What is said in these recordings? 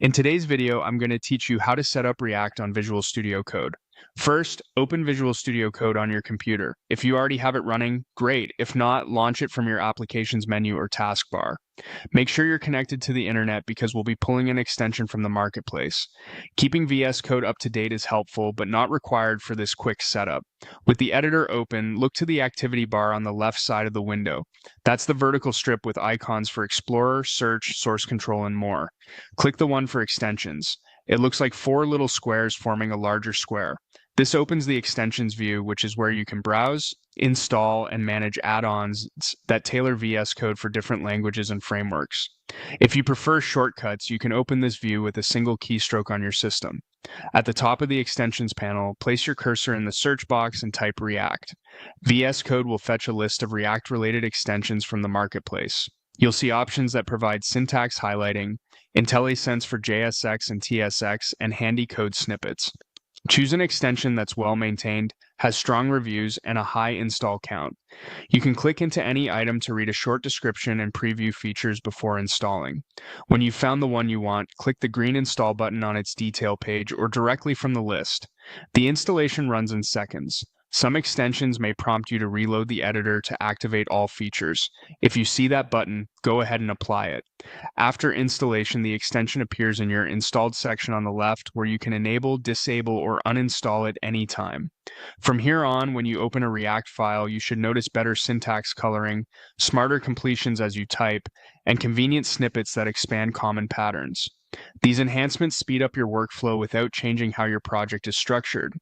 In today's video, I'm going to teach you how to set up React on Visual Studio Code. First, open Visual Studio Code on your computer. If you already have it running, great. If not, launch it from your Applications menu or taskbar. Make sure you're connected to the internet because we'll be pulling an extension from the marketplace. Keeping VS Code up to date is helpful, but not required for this quick setup. With the editor open, look to the activity bar on the left side of the window. That's the vertical strip with icons for Explorer, Search, Source Control, and more. Click the one for extensions. It looks like four little squares forming a larger square. This opens the extensions view, which is where you can browse, install, and manage add-ons that tailor VS Code for different languages and frameworks. If you prefer shortcuts, you can open this view with a single keystroke on your system. At the top of the extensions panel, place your cursor in the search box and type React. VS Code will fetch a list of React-related extensions from the marketplace. You'll see options that provide syntax highlighting, IntelliSense for JSX and TSX, and handy code snippets. Choose an extension that's well maintained, has strong reviews, and a high install count. You can click into any item to read a short description and preview features before installing. When you've found the one you want, click the green install button on its detail page or directly from the list. The installation runs in seconds. Some extensions may prompt you to reload the editor to activate all features. If you see that button, go ahead and apply it. After installation, the extension appears in your installed section on the left where you can enable, disable, or uninstall it anytime. From here on, when you open a React file, you should notice better syntax coloring, smarter completions as you type, and convenient snippets that expand common patterns. These enhancements speed up your workflow without changing how your project is structured.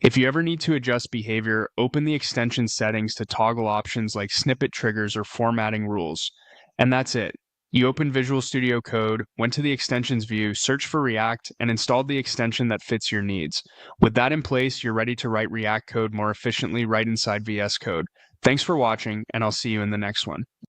If you ever need to adjust behavior, open the extension settings to toggle options like snippet triggers or formatting rules. And that's it. You opened Visual Studio Code, went to the extensions view, searched for React, and installed the extension that fits your needs. With that in place, you're ready to write React code more efficiently right inside VS Code. Thanks for watching, and I'll see you in the next one.